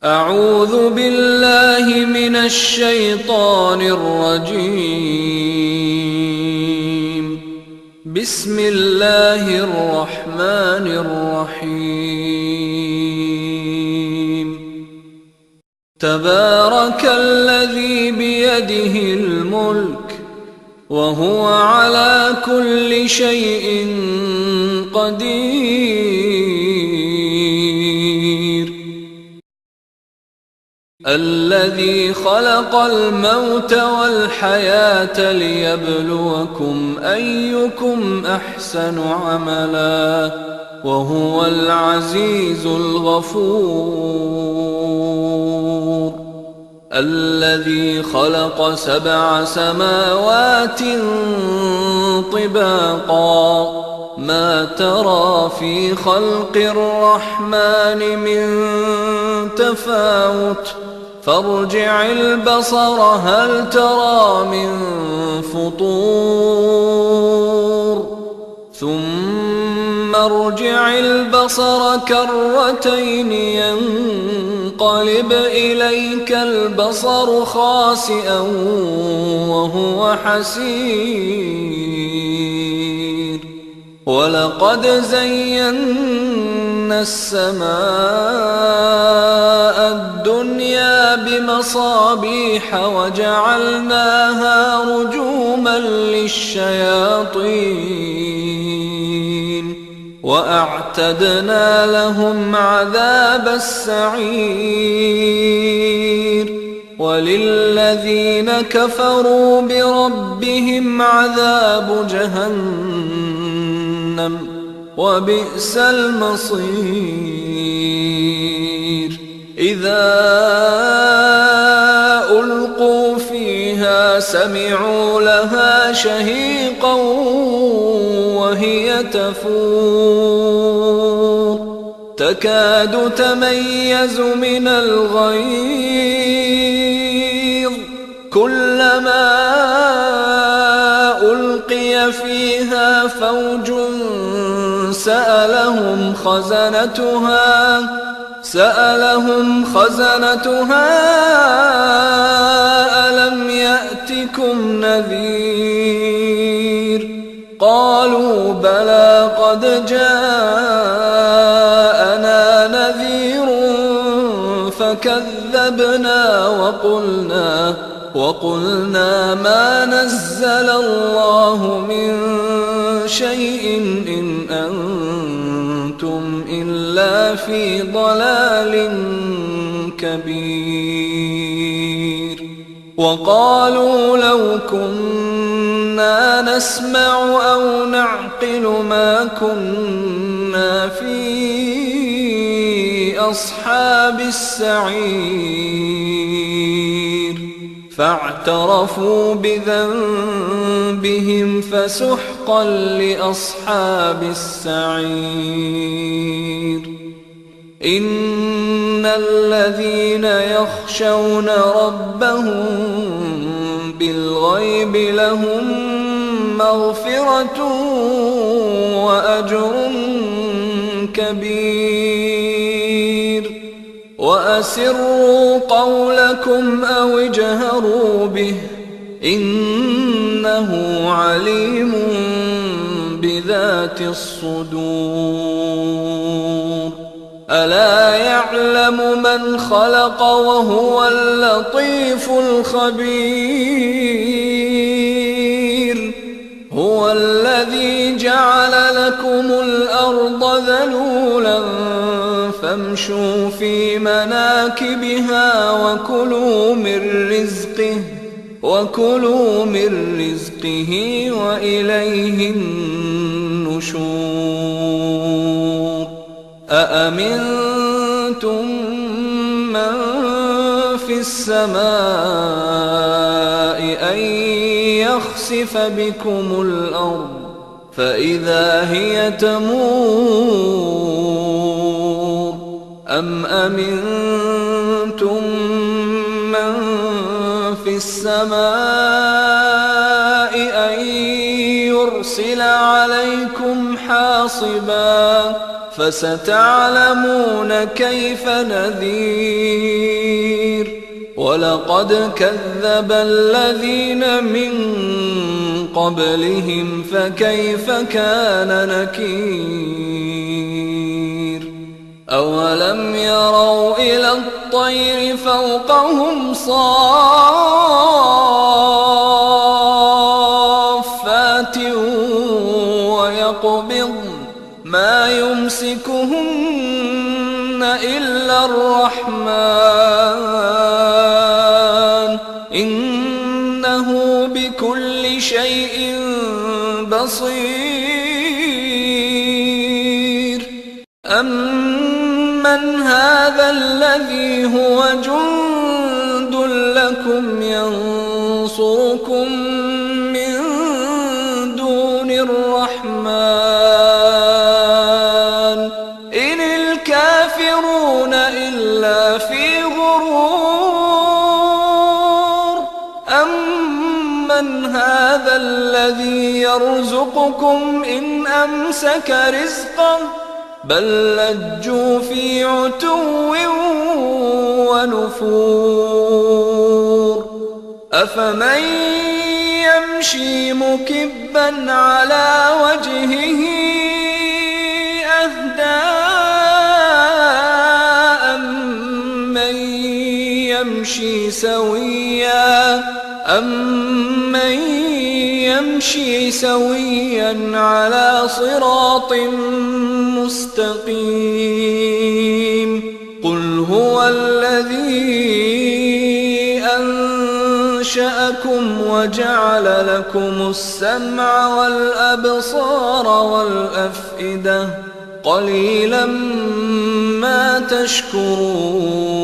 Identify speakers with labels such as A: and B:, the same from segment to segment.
A: أعوذ بالله من الشيطان الرجيم. بسم الله الرحمن الرحيم. تبارك الذي بيده الملك وهو على كل شيء قدير. الذي خلق الموت والحياة ليبلوكم أيكم أحسن عملا وهو العزيز الغفور. الذي خلق 7 سماوات طباقا ما ترى في خلق الرحمن من تفاوت فارجع البصر هل ترى من فطور ثم ارجع البصر كرتين ينقلب إليك البصر خاسئا وهو حسير. ولقد زينا السماء الدنيا بمصابيح وجعلناها رجوما للشياطين وأعتدنا لهم عذاب السعير. وللذين كفروا بربهم عذاب جهنم وبئس المصير. إذا ألقوا فيها سمعوا لها شهيقا وهي تفور تكاد تميز من الغيظ كلما ألقي فيها فوج سألهم خزنتها ألم يأتكم نذير قالوا بلى قد جاءنا نذير فكذبنا وقلنا ما نزل الله من شيء إن أنتم إلا في ضلال كبير. وقالوا لو كنا نسمع أو نعقل ما كنا في أصحاب السعير فاعترفوا بذنبهم فسحقا لأصحاب السعير. إن الذين يخشون ربهم بالغيب لهم مغفرة وأجر كبير. وأسروا قولكم أو اجهروا به إنه عليم بذات الصدور. ألا يعلم من خلق وهو اللطيف الخبير. هو الذي جعل لكم الأرض ذلولا فامشوا في مناكبها وكلوا من رزقه وإليه النشور. أأمنتم من في السماء أن يخسف بكم الأرض فإذا هي تمور أم أمنتم من في السماء أن يرسل عليكم حاصبا فستعلمون كيف نذير ولقد كذب الذين من قبلهم فكيف كان نكير أولم يروا إلى الطير فوقهم صافات ويقبضن ما يمسكهن إلا الرحمن إنه بكل شيء بصير أمن هذا الذي هو جند لكم ينصركم من دون الرحمن إن الكافرون إلا في غرور أمن هذا الذي يرزقكم إن أمسك رزقه بل لجوا في عتو ونفور أفمن يمشي مكبا على وجهه أهدى أمن يمشي سويا على صراط مستقيم قل هو الذي أنشأكم وجعل لكم السمع والأبصار والأفئدة قليلا ما تشكرون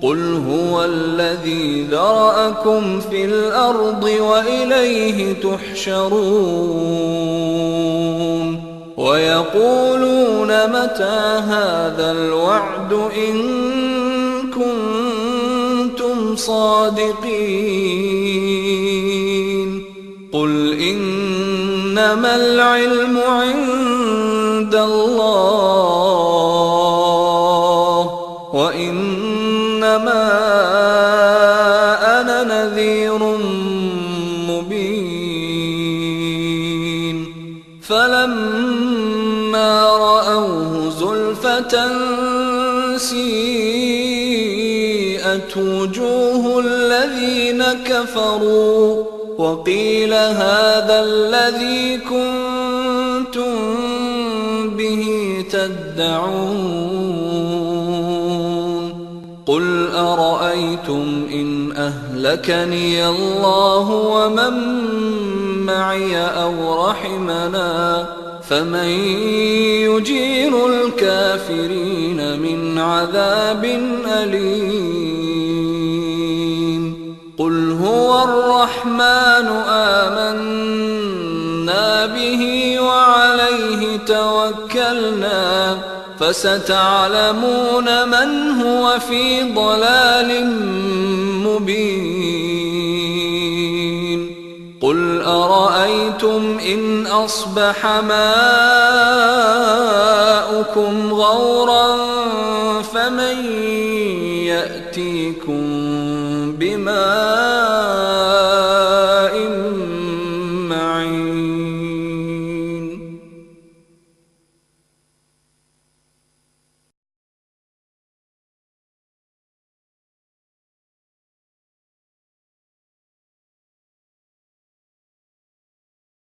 A: قل هو الذي ذرأكم في الأرض وإليه تحشرون ويقولون متى هذا الوعد إن كنتم صادقين قل إنما العلم عند الله وإنما أنا نذير مبين فلما رأوه زلفة سيئت وجوه الذين كفروا وقيل هذا الذي كنتم به تدعون قل أرأيتم إن أهلكني الله ومن معي أو رحمنا فمن يجير الكافرين من عذاب أليم قل هو الرحمن آمنا به وعليه توكلنا فستعلمون من هو في ضلال مبين قل أرأيتم إن أصبح ماؤكم غورا فمن يأتيكم بماء